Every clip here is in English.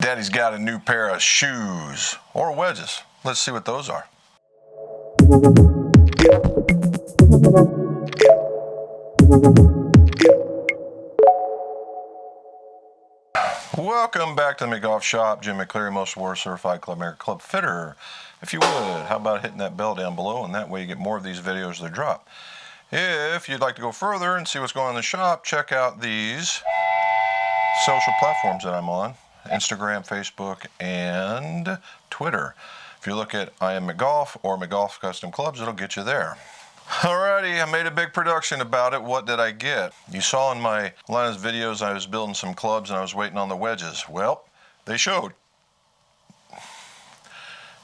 Daddy's got a new pair of shoes or wedges. Let's see what those are. Welcome back to the McGolf Shop. Jim McCleary, Most Award Certified Club Maker, Club Fitter. If you would, how about hitting that bell down below, and that way you get more of these videos that drop. If you'd like to go further and see what's going on in the shop, check out these social platforms that I'm on: Instagram, Facebook, and Twitter. If you look at I Am McGolf or McGolf Custom Clubs, it'll get you there. Alrighty, I made a big production about it. What did I get? You saw in my line of videos I was building some clubs and I was waiting on the wedges. Well, they showed.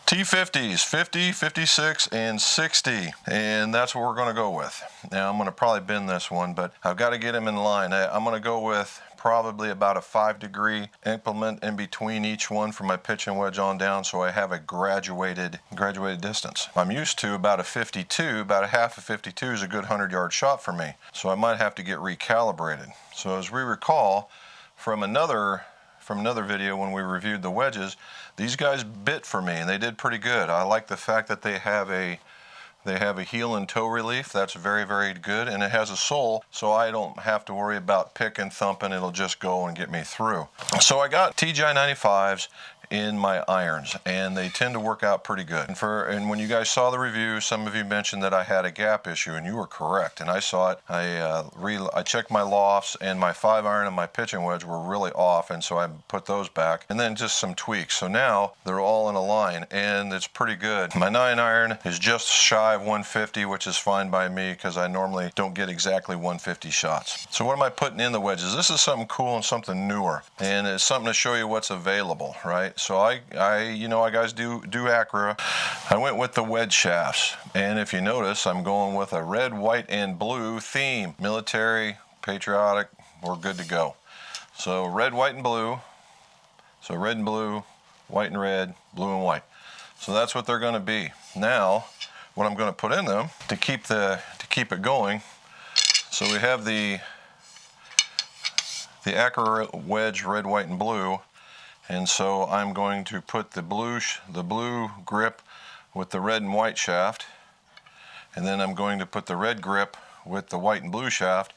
T50s, 50, 56, and 60, and that's what we're going to go with. Now, I'm going to probably bend this one, but I've got to get them in line. I'm going to go with probably about a 5-degree implement in between each one for my pitch and wedge on down, so I have a graduated distance. I'm used to about a 52, about a half of 52 is a good 100-yard shot for me, so I might have to get recalibrated. So as we recall from another video when we reviewed the wedges, these guys bit for me and they did pretty good. I like the fact that they have a heel and toe relief. That's very, very good, and it has a sole, so I don't have to worry about pick and thumping. It'll just go and get me through. So I got TGI 95s in my irons, and they tend to work out pretty good. And when you guys saw the review, some of you mentioned that I had a gap issue, and you were correct, and I saw it. I checked my lofts, and my 5-iron and my pitching wedge were really off, and so I put those back, and then just some tweaks. So now they're all in a line, and it's pretty good. My 9-iron is just shy of 150, which is fine by me because I normally don't get exactly 150 shots. So what am I putting in the wedges? This is something cool and something newer, and it's something to show you what's available, right? So I guys do Accra. I went with the wedge shafts, and if you notice, I'm going with a red, white, and blue theme. Military, patriotic, we're good to go. So red, white, and blue. So red and blue, white and red, blue and white. So that's what they're going to be. Now, what I'm going to put in them to keep it going. So we have the Accra wedge, red, white, and blue. And so I'm going to put the blue grip with the red and white shaft, and then I'm going to put the red grip with the white and blue shaft,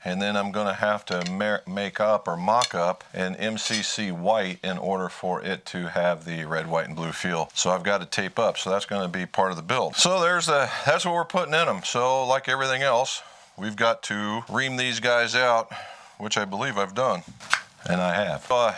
and then I'm going to have to make up or mock up an MCC white in order for it to have the red, white, and blue feel. So I've got to tape up, so that's going to be part of the build. So that's what we're putting in them. So like everything else, we've got to ream these guys out, which I believe I've done. And I have. I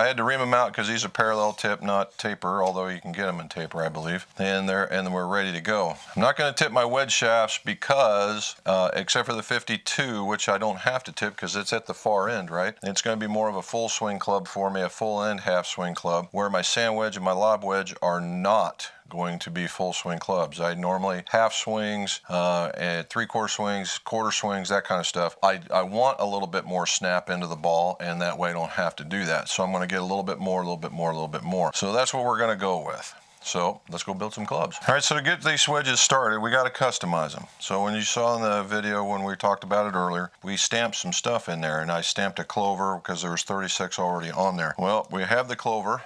had to ream them out because these are parallel tip, not taper, although you can get them in taper, I believe. And we're ready to go. I'm not going to tip my wedge shafts because, except for the 52, which I don't have to tip because it's at the far end, right? It's going to be more of a full swing club for me, a full end half swing club, where my sand wedge and my lob wedge are not going to be full swing clubs. I normally half swings, and 3/4 swings, quarter swings, that kind of stuff. I want a little bit more snap into the ball, and that way I don't have to do that. So I'm going to get a little bit more, a little bit more, a little bit more. So that's what we're going to go with. So let's go build some clubs. All right, so to get these wedges started, we got to customize them. So when you saw in the video when we talked about it earlier, we stamped some stuff in there, and I stamped a clover because there was 36 already on there. Well, we have the clover.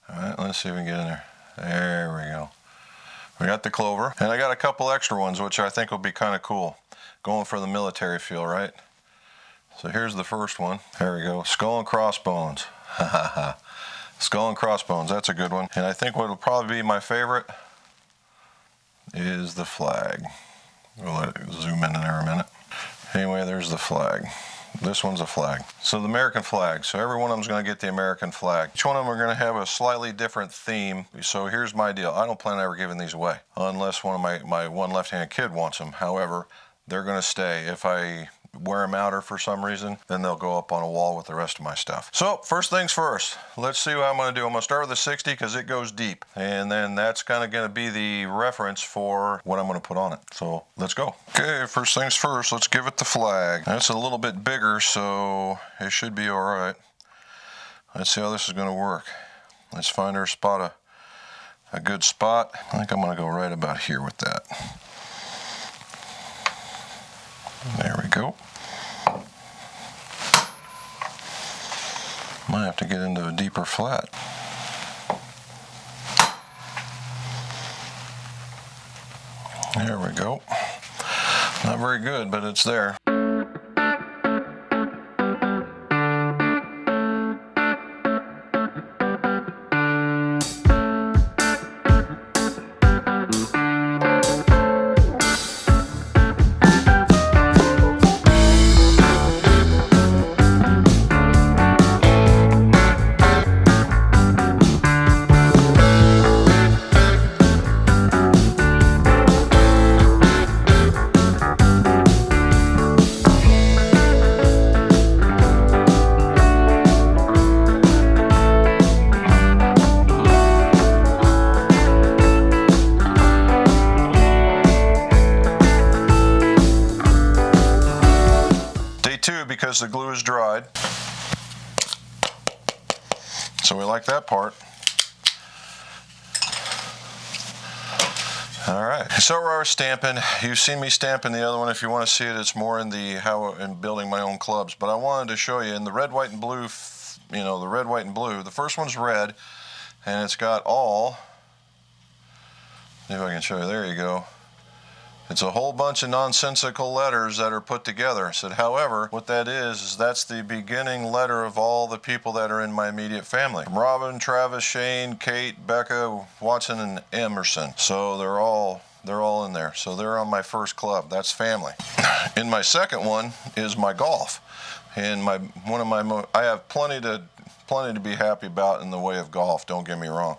All right, let's see if we can get in there. There we go. We got the clover, and I got a couple extra ones, which I think will be kind of cool. Going for the military feel, right? So here's the first one. There we go. Skull and crossbones. Ha ha ha. Skull and crossbones, that's a good one. And I think what will probably be my favorite is the flag. We'll let it zoom in there a minute. Anyway, there's the flag. This one's a flag. So the American flag. So every one of them is going to get the American flag. Each one of them are going to have a slightly different theme. So here's my deal. I don't plan on ever giving these away unless one of my one left-handed kid wants them. However, they're going to stay. If I wear them out or for some reason, then they'll go up on a wall with the rest of my stuff. So first things first, let's see what I'm going to do. I'm going to start with the 60 because it goes deep, and then that's kind of going to be the reference for what I'm going to put on it. So let's go. Okay, first things first, let's give it the flag. That's a little bit bigger, so it should be all right. Let's see how this is going to work. Let's find our spot, a good spot. I think I'm going to go right about here with that. There we go. Might have have to get into a deeper flat. There we go. Not very good, but it's there. Because the glue is dried, so we like that part. All right, so we're stamping. You've seen me stamping the other one. If you want to see it, it's more in the in building my own clubs. But I wanted to show you in the red, white, and blue. The red, white, and blue. The first one's red, and it's got all. See if I can show you. There you go. It's a whole bunch of nonsensical letters that are put together. I said, however, what that is that's the beginning letter of all the people that are in my immediate family. Robin, Travis, Shane, Kate, Becca, Watson, and Emerson. So they're all in there. So they're on my first club. That's family. In my second one is my golf. And I have plenty to be happy about in the way of golf, don't get me wrong.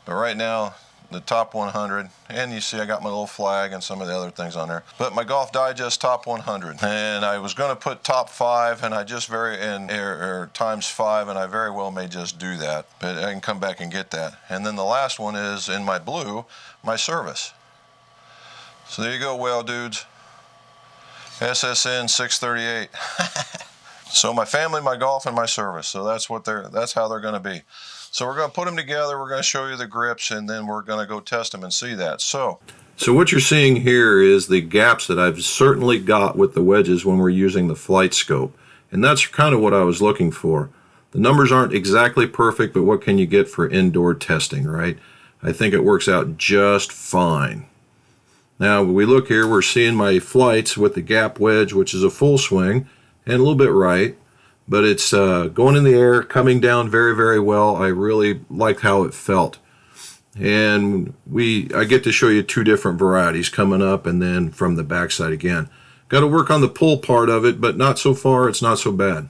But right now, the top 100, and you see I got my little flag and some of the other things on there. But my Golf Digest top 100, and I was going to put top 5, and I just times 5, and I very well may just do that. But I can come back and get that. And then the last one is in my blue, my service. So there you go, whale dudes. SSN 638. So my family, my golf, and my service. So that's how they're going to be. So we're going to put them together, we're going to show you the grips, and then we're going to go test them and see that. So what you're seeing here is the gaps that I've certainly got with the wedges when we're using the flight scope. And that's kind of what I was looking for. The numbers aren't exactly perfect, but what can you get for indoor testing, right? I think it works out just fine. Now, when we look here, we're seeing my flights with the gap wedge, which is a full swing, and a little bit right. But it's going in the air, coming down very, very well. I really liked how it felt. And I get to show you 2 different varieties coming up and then from the backside again. Got to work on the pull part of it, but not so far, it's not so bad.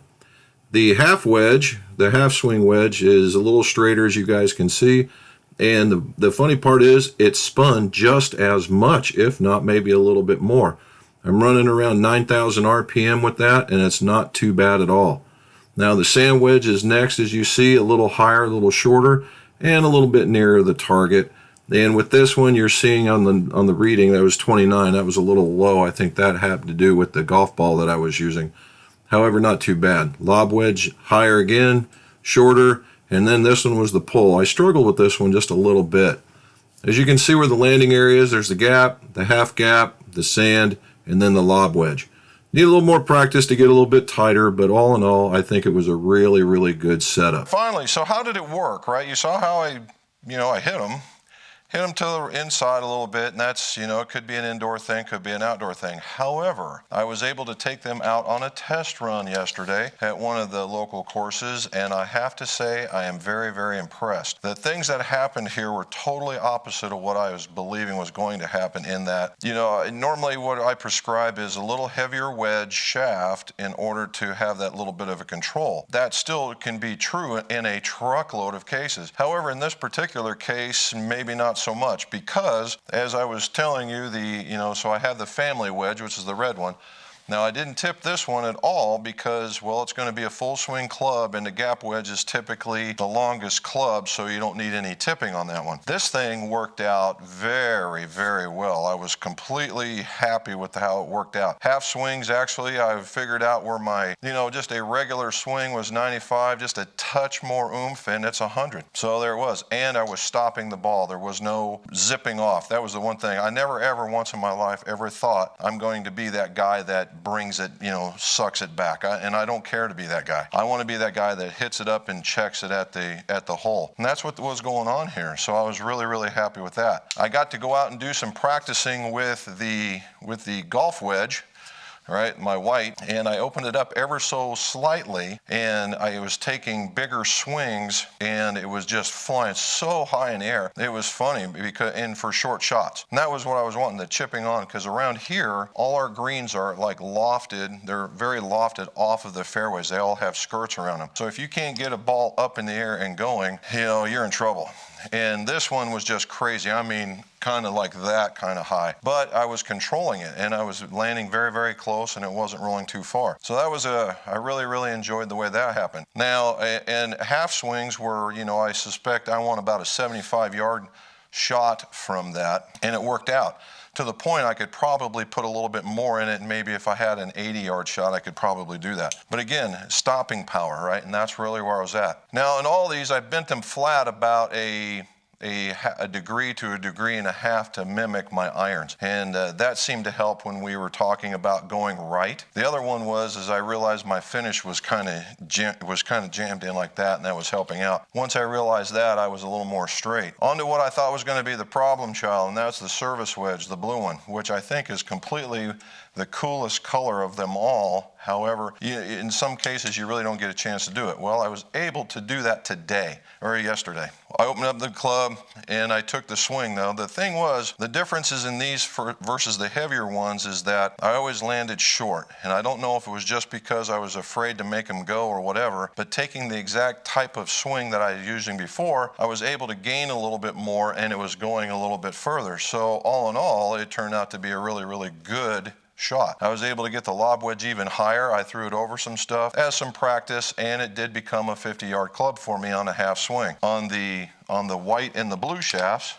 The half wedge, the half swing wedge, is a little straighter as you guys can see. And the funny part is it spun just as much, if not maybe a little bit more. I'm running around 9,000 RPM with that, and it's not too bad at all. Now the sand wedge is next, as you see, a little higher, a little shorter, and a little bit nearer the target. And with this one, you're seeing on the reading that was 29. That was a little low. I think that had to do with the golf ball that I was using. However, not too bad. Lob wedge higher again, shorter, and then this one was the pull. I struggled with this one just a little bit. As you can see where the landing area is, there's the gap, the half gap, the sand, and then the lob wedge. Need a little more practice to get a little bit tighter, but all in all, I think it was a really, really good setup. Finally, so how did it work, right? You saw how I hit them. hit them to the inside a little bit, and that's, you know, it could be an indoor thing, could be an outdoor thing. However, I was able to take them out on a test run yesterday at one of the local courses, and I have to say I am very, very impressed. The things that happened here were totally opposite of what I was believing was going to happen, in that, you know, normally what I prescribe is a little heavier wedge shaft in order to have that little bit of a control. That still can be true in a truckload of cases. However, in this particular case, maybe not so much, because as I was telling you, so I had the family wedge, which is the red one. Now, I didn't tip this one at all because, well, it's going to be a full swing club, and the gap wedge is typically the longest club, so you don't need any tipping on that one. This thing worked out very, very well. I was completely happy with how it worked out. Half swings, actually, I've figured out where my, just a regular swing was 95, just a touch more oomph, and it's 100. So there it was. And I was stopping the ball. There was no zipping off. That was the one thing. I never, ever once in my life ever thought I'm going to be that guy that brings it, you know, sucks it back. And I don't care to be that guy. I want to be that guy that hits it up and checks it at the hole. And that's what was going on here. So I was really, really happy with that. I got to go out and do some practicing with the golf wedge. All right, my white, and I opened it up ever so slightly, and I was taking bigger swings, and it was just flying so high in the air. It was funny because, and for short shots. And that was what I was wanting, the chipping on, because around here, all our greens are like lofted. They're very lofted off of the fairways. They all have skirts around them. So if you can't get a ball up in the air and going, you know, you're in trouble. And this one was just crazy. I mean, kind of like that kind of high. But I was controlling it, and I was landing very, very close, and it wasn't rolling too far. So that was I really, really enjoyed the way that happened. Now, and half swings were, you know, I suspect I want about a 75-yard shot from that, and it worked out. To the point I could probably put a little bit more in it, and maybe if I had an 80-yard shot, I could probably do that. But again, stopping power, right? And that's really where I was at. Now, in all these, I bent them flat about a degree to a degree and a half to mimic my irons, and that seemed to help when we were talking about going right. The other one was, as I realized my finish was kind of jammed in like that, and that was helping out. Once I realized that, I was a little more straight. On to what I thought was going to be the problem child, and that's the service wedge, the blue one, which I think is completely the coolest color of them all. However, in some cases you really don't get a chance to do it. Well, I was able to do that today, or yesterday. I opened up the club and I took the swing. Now the thing was, the differences in these versus the heavier ones is that I always landed short, and I don't know if it was just because I was afraid to make them go or whatever, but taking the exact type of swing that I was using before, I was able to gain a little bit more, and it was going a little bit further. So all in all, it turned out to be a really, really good shot. I was able to get the lob wedge even higher. I threw it over some stuff as some practice, and it did become a 50-yard club for me on a half swing. On the white and the blue shafts,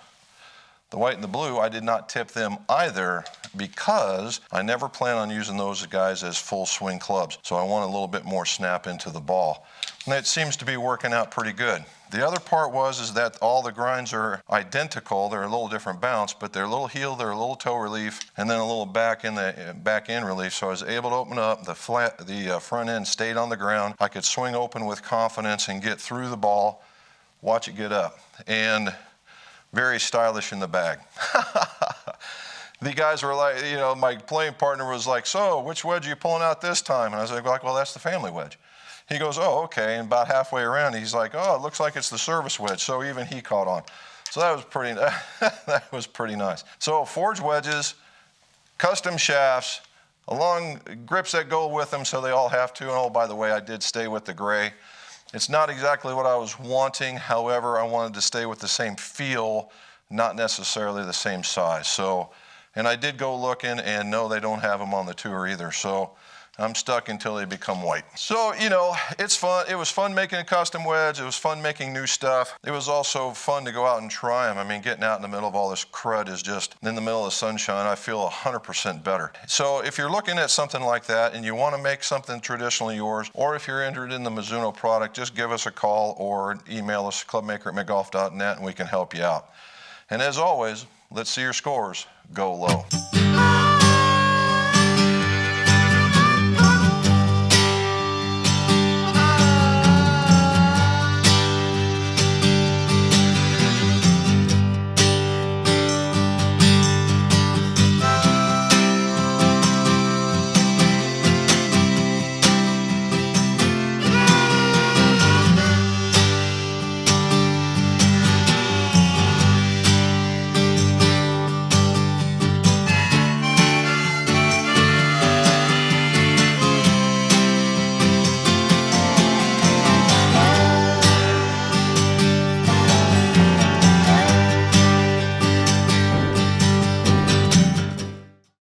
the white and the blue, I did not tip them either because I never plan on using those guys as full swing clubs. So I want a little bit more snap into the ball. And it seems to be working out pretty good. The other part is that all the grinds are identical. They're a little different bounce, but they're a little heel, they're a little toe relief, and then a little back end relief. So I was able to open up the front end stayed on the ground. I could swing open with confidence and get through the ball, watch it get up, and very stylish in the bag. The guys were like, you know, my playing partner was like, "So, which wedge are you pulling out this time?" And I was like, "Well, that's the family wedge." He goes, "Oh, okay." And about halfway around, he's like, "Oh, it looks like it's the service wedge." So even he caught on. So that was pretty, that was pretty nice. So forged wedges, custom shafts, along grips that go with them, so they all have to. And oh, by the way, I did stay with the gray. It's not exactly what I was wanting. However, I wanted to stay with the same feel, not necessarily the same size. So, and I did go looking, and no, they don't have them on the tour either. So I'm stuck until they become white. So, you know, it's fun. It was fun making a custom wedge. It was fun making new stuff. It was also fun to go out and try them. I mean, getting out in the middle of all this crud is just, in the middle of the sunshine, I feel 100% better. So if you're looking at something like that and you want to make something traditionally yours, or if you're interested in the Mizuno product, just give us a call or email us, clubmaker@mcgolf.net, and we can help you out. And as always, let's see your scores go low.